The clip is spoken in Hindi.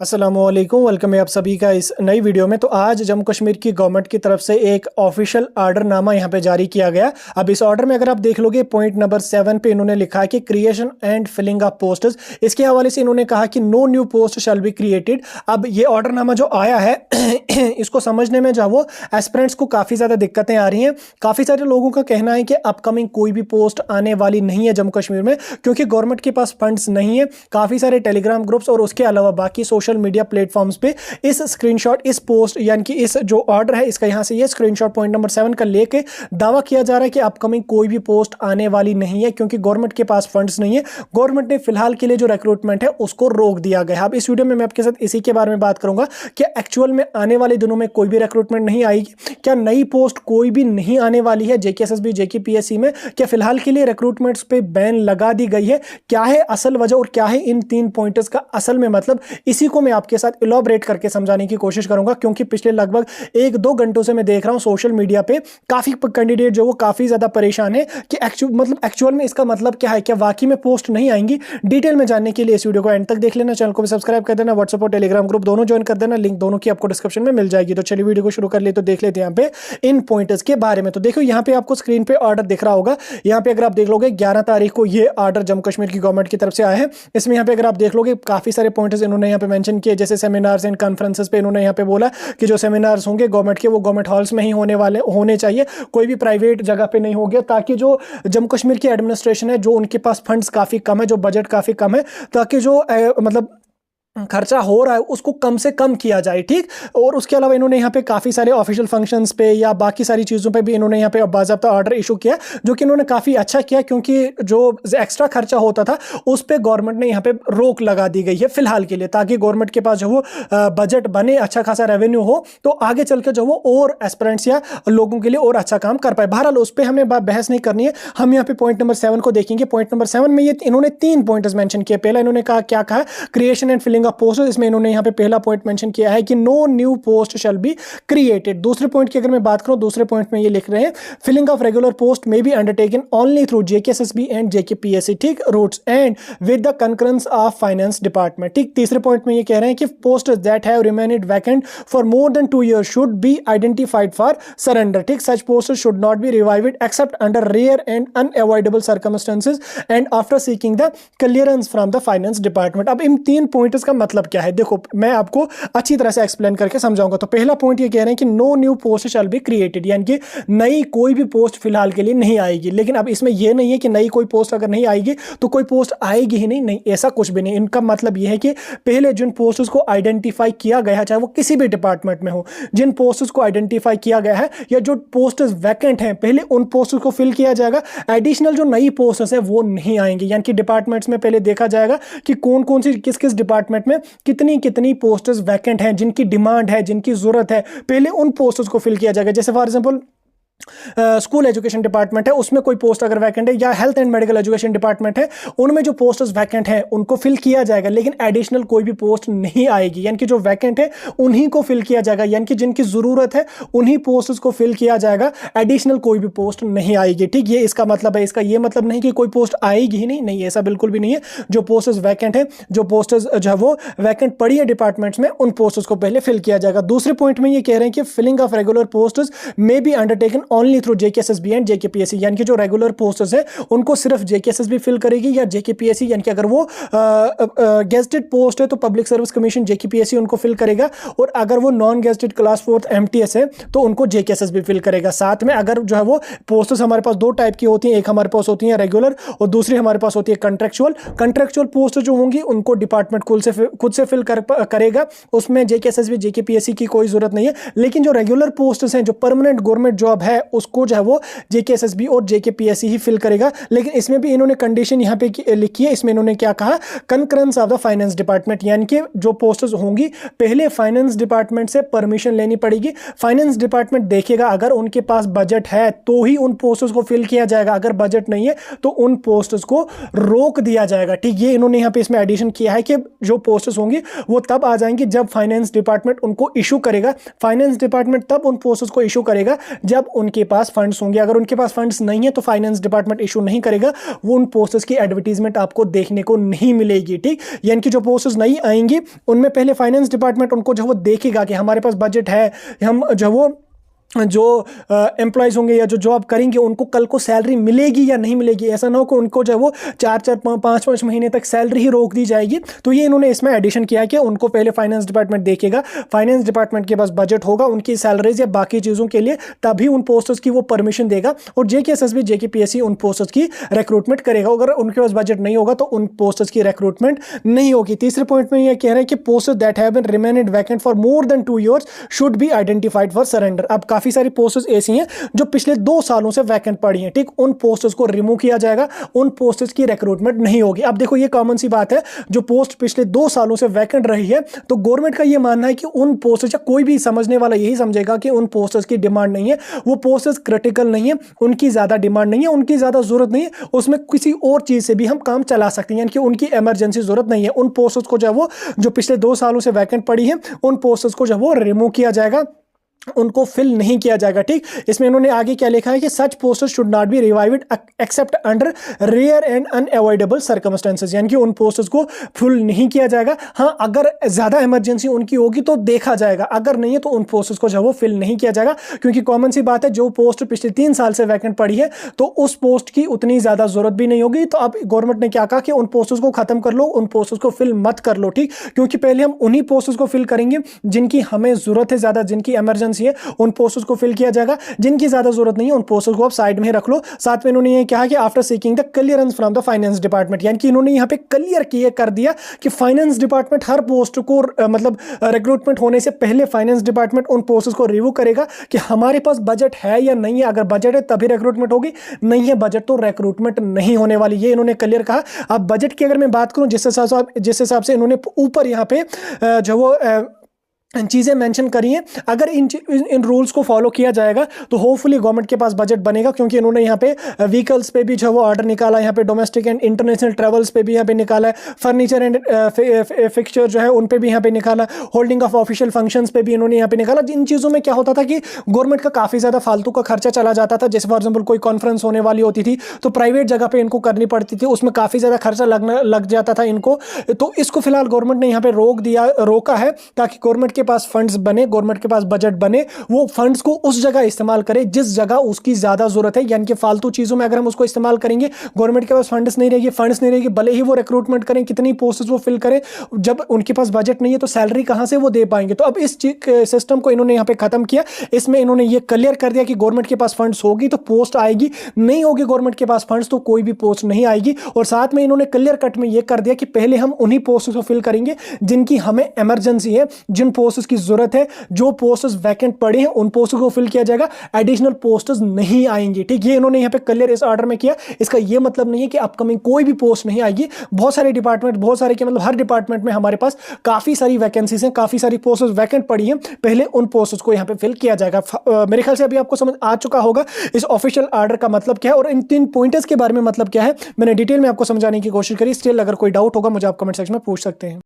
अस्सलामुअलैकुम, वेलकम है आप सभी का इस नई वीडियो में। तो आज जम्मू कश्मीर की गवर्नमेंट की तरफ से एक ऑफिशियल आर्डरनामा यहाँ पे जारी किया गया। अब इस ऑर्डर में अगर आप देख लोगे पॉइंट नंबर 7 पे इन्होंने लिखा है कि creation and filling of posts. इसके हवाले से इन्होंने कहा कि no new post shall be created. अब ये ऑर्डरनामा जो आया है इसको समझने में जो वो एस्पिरेंट्स को काफ़ी ज़्यादा दिक्कतें आ रही हैं। काफ़ी सारे लोगों का कहना है कि अपकमिंग कोई भी पोस्ट आने वाली नहीं है जम्मू कश्मीर में, क्योंकि गवर्नमेंट के पास फंड्स नहीं है। काफ़ी सारे टेलीग्राम ग्रुप्स और उसके अलावा बाकी सोशल मीडिया प्लेटफॉर्म्स पे इस स्क्रीनशॉट, इस पोस्ट यानी कि इस जो ऑर्डर है इसका यहां से ये स्क्रीनशॉट पॉइंट नंबर 7 का लेके दावा किया जा रहा है कि अपकमिंग कोई भी पोस्ट आने वाली नहीं है, क्योंकि गवर्नमेंट के पास फंड्स नहीं है। गवर्नमेंट ने फिलहाल के लिए जो रिक्रूटमेंट है उसको रोक दिया गया है। अब इस वीडियो में मैं आपके साथ इसी के बारे में बात करूंगा कि एक्चुअल में आने वाले दिनों में कोई भी रिक्रूटमेंट नहीं आएगी, क्या नई पोस्ट कोई भी नहीं आने वाली है जेकेएसएसबी जेकेपीएससी में, क्या फिलहाल के लिए रिक्रूटमेंट्स पे बैन लगा दी गई है, क्या है असल वजह और क्या है इन 3 पॉइंटर्स का असल में मतलब, इसी को मैं आपके साथ इलॉबरेट करके समझाने की कोशिश करूंगा। क्योंकि पिछले लगभग 1-2 घंटों से मैं देख रहा हूं सोशल मीडिया पे काफी कैंडिडेट जो वो काफी ज्यादा परेशान है कि एक्चुअल में इसका मतलब क्या है, क्या वाकई में पोस्ट नहीं आएंगी। डिटेल में जानने के लिए इस वीडियो को एंड तक देख लेना, चैनल को भी सब्सक्राइब कर देना, व्हाट्सएप और टेलीग्राम ग्रुप दोनों ज्वाइन कर देना, लिंक दोनों की आपको डिस्क्रिप्शन में मिल जाएगी। तो चलिए वीडियो को शुरू कर ले तो देख लेते हैं यहाँ पे इन पॉइंटर्स के बारे में। तो देखो यहाँ पे आपको स्क्रीन पे ऑर्डर दिख रहा होगा। यहाँ पे अगर आप देख लोगे 11 तारीख को ये ऑर्डर जम्मू कश्मीर की गवर्नमेंट की तरफ से आया है। इसमें यहाँ पे अगर आप देख लोगे काफी सारे पॉइंटर्स इन्होंने यहाँ पे मेंशन किए, जैसे सेमिनार्स एंड कॉन्फ्रेंसेस पे इन्होंने यहाँ पे बोला कि जो सेमिनार्स होंगे गवर्नमेंट के वो गवर्नमेंट हॉल्स में ही होने चाहिए, कोई भी प्राइवेट जगह पे नहीं होगा, ताकि जो जम्मू कश्मीर की एडमिनिस्ट्रेशन है, जो उनके पास फंड्स काफी कम है, जो बजट काफी कम है, ताकि जो मतलब खर्चा हो रहा है उसको कम से कम किया जाए। ठीक, और उसके अलावा इन्होंने यहाँ पे काफ़ी सारे ऑफिशियल फंक्शंस पे या बाकी सारी चीज़ों पे भी इन्होंने यहाँ पे बाज़ाब्ता ऑर्डर इशू किया, जो कि इन्होंने काफ़ी अच्छा किया, क्योंकि जो एक्स्ट्रा खर्चा होता था उस पर गवर्नमेंट ने यहाँ पे रोक लगा दी गई है फिलहाल के लिए, ताकि गवर्नमेंट के पास जो वो बजट बने, अच्छा खासा रेवेन्यू हो, तो आगे चल के जो वो और एस्पिरेंट्स या लोगों के लिए और अच्छा काम कर पाए। बहरहाल उस पर हमें बहस नहीं करनी है, हम यहाँ पे पॉइंट नंबर 7 को देखेंगे। पॉइंट नंबर 7 में ये इन्होंने 3 पॉइंट्स मेंशन किए। पहला इन्होंने कहा, क्या कहा, creation and filling of post. इसमें इन्होंने यहाँ पे पहला पॉइंट मेंशन किया है कि no new post shall be created. दूसरे पॉइंट की अगर मैं बात करूं, दूसरे पॉइंट में ये लिख रहे हैं, filling of regular post may be undertaken only through JKSSB and JKPSC, ठीक, routes and with the concurrence of finance department. ठीक, तीसरे पॉइंट में ये कह रहे हैं कि post that have remained vacant for more than 2 years should be identified for surrender. ठीक, such post should not be revived except under rare and unavoidable circumstances and after seeking the clearance from the finance department. अब इन 3 पॉइंट्स का मतलब क्या है, देखो मैं आपको अच्छी तरह से एक्सप्लेन करके समझाऊंगा। तो पहला पॉइंट ये कह रहे हैं कि no new post shall be created, यानी कि नई कोई भी पोस्ट फिलहाल के लिए नहीं आएगी। लेकिन अब इसमें यह नहीं है कि नई कोई पोस्ट अगर नहीं आएगी तो कोई पोस्ट आएगी ही नहीं, नहीं, ऐसा कुछ भी नहीं। इनका मतलब यह है कि पहले जिन पोस्ट्स को आइडेंटिफाई किया गया है, चाहे वो किसी भी डिपार्टमेंट में हो, जिन पोस्ट्स को आइडेंटिफाई किया गया है या जो पोस्ट वैकेंट हैं, पहले उन पोस्ट को फिल किया जाएगा। एडिशनल जो नई पोस्ट है वो नहीं आएंगी, यानी कि डिपार्टमेंट्स में पहले देखा जाएगा कि कौन कौन सी किस किस डिपार्टमेंट में कितनी पोस्ट्स वैकेंट हैं, जिनकी डिमांड है, जिनकी जरूरत है, पहले उन पोस्ट्स को फिल किया जाएगा। जैसे for example school education department है, उसमें कोई पोस्ट अगर वैकेंट है, या health and medical education department है, उनमें जो पोस्ट्स वैकेंट हैं उनको फिल किया जाएगा, लेकिन एडिशनल कोई भी पोस्ट नहीं आएगी। यानी कि जो वैकेंट है उन्हीं को फिल किया जाएगा, यानी कि जिनकी जरूरत है उन्हीं पोस्ट्स को फिल किया जाएगा, एडिशनल कोई भी पोस्ट नहीं आएगी। ठीक, ये इसका मतलब है। इसका ये मतलब नहीं कि कोई पोस्ट आएगी ही नहीं, नहीं, ऐसा बिल्कुल भी नहीं है। जो पोस्ट्स वैकेंट है, जो पोस्ट्स जो है वो वैकेंट पड़ी है डिपार्टमेंट्स में, उन पोस्ट्स को पहले फिल किया जाएगा। दूसरे पॉइंट में ये कह रहे हैं कि filling of regular posts may be undertaken only through JKSSB and JKPSC, यानी कि जो रेगुलर पोस्ट्स है उनको सिर्फ जेकेएसएसबी फिल करेगी या जेकेपीएससी, यानी कि अगर वो गेजेटेड पोस्ट है तो पब्लिक सर्विस कमीशन जेकेपीएससी उनको फिल करेगा, और अगर वो नॉन गेजेटेड क्लास 4 एमटीएस है तो उनको जेकेएसएसबी फिल करेगा। साथ में अगर जो है वो पोस्ट्स हमारे पास 2 टाइप की होती हैं, एक हमारे पास होती है रेगुलर और दूसरी हमारे पास होती है कंट्रेक्चुअल पोस्ट जो होंगी उनको डिपार्टमेंट खुद से फिल करेगा, उसमें जेकेएसएसबी जेकेपीएससी की कोई जरूरत नहीं है। लेकिन जो रेगुलर पोस्ट्स हैं, जो परमानेंट गवर्नमेंट जॉब है, उसको जो है वो जेकेएसएसबी और जेकेपीएससी ही फिल करेगा। लेकिन इसमें भी इन्होंने कंडीशन यहाँ पे लिखी है। इसमें इन्होंने क्या कहा, concurrence of the finance department, यानी कि जो पोस्ट्स होंगी पहले फाइनेंस डिपार्टमेंट से परमिशन लेनी पड़ेगी। फाइनेंस डिपार्टमेंट देखेगा, अगर उनके पास बजट है तो ही उन पोस्ट्स को फिल किया जाएगा, अगर बजट नहीं है तो उन पोस्ट्स को रोक दिया जाएगा। ठीक, ये इन्होंने यहाँ पे इसमें एडिशन किया है कि जो पोस्ट्स होंगी वो तब आ जाएंगी जब फाइनेंस डिपार्टमेंट उनको इशू करेगा। फाइनेंस डिपार्टमेंट तब उन पोस्ट्स को इशू करेगा जब उनके उनके पास फंड्स होंगे। अगर उनके पास फंड्स नहीं है तो फाइनेंस डिपार्टमेंट इशू नहीं करेगा, वो उन पोस्ट्स की एडवर्टीजमेंट आपको देखने को नहीं मिलेगी। ठीक, यानी कि जो पोस्ट्स नहीं आएंगी उनमें पहले फाइनेंस डिपार्टमेंट उनको जो वो देखेगा कि हमारे पास बजट है, हम जो एम्प्लॉयज़ होंगे या जो जॉब करेंगे उनको कल को सैलरी मिलेगी या नहीं मिलेगी। ऐसा ना हो कि उनको जो वो 4-5 महीने तक सैलरी ही रोक दी जाएगी। तो ये इन्होंने इसमें एडिशन किया कि उनको पहले फाइनेंस डिपार्टमेंट देखेगा, फाइनेंस डिपार्टमेंट के पास बजट होगा उनकी सैलरीज या बाकी चीज़ों के लिए, तभी उन पोस्टर्स की वो परमिशन देगा और JKSSB JKPSC उन पोस्टर्स की रिक्रूटमेंट करेगा। अगर उनके पास बजट नहीं होगा तो उन पोस्टर्स की रिक्रूटमेंट नहीं होगी। तीसरे पॉइंट में ये कह रहे हैं कि posters that have been remained vacant for more than 2 years should be identified for surrender. अब काफी सारी पोस्ट्स ऐसी हैं जो पिछले 2 सालों से वैकेंट पड़ी हैं। ठीक, उन पोस्ट्स को रिमूव किया जाएगा, उन पोस्ट्स की रिक्रूटमेंट नहीं होगी। अब देखो ये कॉमन सी बात है, जो पोस्ट पिछले 2 सालों से वैकेंट रही है तो गवर्नमेंट का ये मानना है कि उन पोस्ट्स, या कोई भी समझने वाला यही समझेगा कि उन पोस्ट्स की डिमांड नहीं है, वो पोस्ट्स क्रिटिकल नहीं है, उनकी ज्यादा डिमांड नहीं है, उनकी ज्यादा जरूरत नहीं है, उसमें किसी और चीज से भी हम काम चला सकते हैं, यानी कि उनकी इमरजेंसी जरूरत नहीं है। उन पोस्ट्स को जो पिछले 2 सालों से वैकेंट पड़ी है उन पोस्ट्स को वो रिमूव किया जाएगा, उनको फिल नहीं किया जाएगा। ठीक, इसमें इन्होंने आगे क्या लिखा है कि such posters should not be revived except under rare and unavoidable circumstances, यानी कि उन पोस्टर्स को फिल नहीं किया जाएगा। हाँ, अगर ज्यादा इमरजेंसी उनकी होगी तो देखा जाएगा, अगर नहीं है तो उन पोस्टर्स को वो फिल नहीं किया जाएगा, क्योंकि कॉमन सी बात है जो पोस्ट पिछले 3 साल से वैकेंट पड़ी है तो उस पोस्ट की उतनी ज्यादा जरूरत भी नहीं होगी। तो अब गवर्नमेंट ने क्या कहा कि उन पोस्टर्स को खत्म कर लो, उन पोस्टर्स को फिल मत कर लो। ठीक, क्योंकि पहले हम उन्हीं पोस्टर्स को फिल करेंगे जिनकी हमें जरूरत है ज्यादा, जिनकी इमरजेंसी है, उन पोस्टर्स को फिल किया जाएगा। जिनकी ज्यादा जरूरत नहीं है उन पोस्टर्स को आप साइड में रख लो। साथ में इन्होंने ये कहा कि after seeking the clearance from the finance department, यानी कि इन्होंने यहां पे क्लियर कर दिया कि फाइनेंस डिपार्टमेंट हर पोस्ट को मतलब रिक्रूटमेंट होने से पहले फाइनेंस डिपार्टमेंट उन पोस्ट्स को रिव्यू करेगा कि हमारे पास बजट है या नहीं है। अगर बजट है तभी रिक्रूटमेंट होगी, नहीं है बजट तो रिक्रूटमेंट नहीं होने वाली। ये इन्होंने क्लियर कहा। अब बजट की अगर मैं बात करूं जिस हिसाब से इन्होंने ऊपर यहां पे जो वो चीज़ें मेंशन करी हैं, अगर इन रूल्स को फॉलो किया जाएगा तो होपफुली गवर्नमेंट के पास बजट बनेगा, क्योंकि इन्होंने यहाँ पे व्हीकल्स पे भी जो वो ऑर्डर निकाला, यहाँ पे डोमेस्टिक एंड इंटरनेशनल ट्रेवल्स पे भी यहाँ पे निकाला है, फर्नीचर एंड फिक्सचर जो है उन पे भी यहाँ पे निकाला, होल्डिंग ऑफ ऑफिशियल फंक्शंस पे भी इन्होंने यहाँ पे निकाला। जिन चीज़ों में क्या होता था कि गवर्नमेंट का काफ़ी ज़्यादा फालतू का खर्चा चला जाता था, जैसे फॉर एग्जाम्पल कोई कॉन्फ्रेंस होने वाली होती थी तो प्राइवेट जगह पर इनको करनी पड़ती थी, उसमें काफ़ी ज़्यादा खर्चा लग जाता था इनको। तो इसको फिलहाल गवर्नमेंट ने यहाँ पे रोका है ताकि गवर्नमेंट के पास फंड्स बने, गवर्नमेंट के पास बजट बने, वो फंड्स को उस जगह इस्तेमाल करे जिस जगह उसकी ज्यादा जरूरत है। यानी कि फालतू चीजों में अगर हम उसको इस्तेमाल करेंगे, गवर्नमेंट के पास फंड्स नहीं रहेगी, भले ही वो रिक्रूटमेंट करें, कितनी पोस्ट्स वो फिल करें, जब उनके पास बजट नहीं है तो सैलरी कहां से वो दे पाएंगे। तो अब इस सिस्टम को इन्होंने यहां पे खत्म किया। इसमें इन्होंने ये क्लियर कर दिया कि गवर्नमेंट के पास फंड्स होगी तो पोस्ट आएगी, नहीं होगी गवर्नमेंट के पास्ट फंड्स तो कोई भी पोस्ट नहीं आएगी। और साथ में इन्होंने क्लियर कट में ये कर दिया कि पहले हम उन्हीं पोस्ट को फिल करेंगे जिनकी हमें इमरजेंसी है, जिन पोस्ट की जरूरत है, जो पोस्ट वैकेंट पड़े हैं उन पोस्ट को फिल किया जाएगा, एडिशनल पोस्ट्स नहीं आएंगी। ठीक, ये इन्होंने यहां पे क्लियर इस ऑर्डर में किया। इसका ये मतलब नहीं है कि अपकमिंग कोई भी पोस्ट नहीं आएगी। बहुत सारे डिपार्टमेंट, बहुत सारे के मतलब हर डिपार्टमेंट में हमारे पास काफी सारी वैकेंसीज हैं, काफी सारी पोस्ट्स वैकेंट पड़ी हैं, पहले उन पोस्ट्स को यहां पे फिल किया जाएगा। मेरे ख्याल से अभी आपको समझ आ चुका होगा इस ऑफिशियल ऑर्डर का मतलब क्या है और इन 3 पॉइंटर्स के बारे में मतलब क्या है। मैंने डिटेल में आपको समझाने की कोशिश करी। स्टिल अगर कोई डाउट होगा मुझे आप कमेंट सेक्शन में पूछ सकते हैं।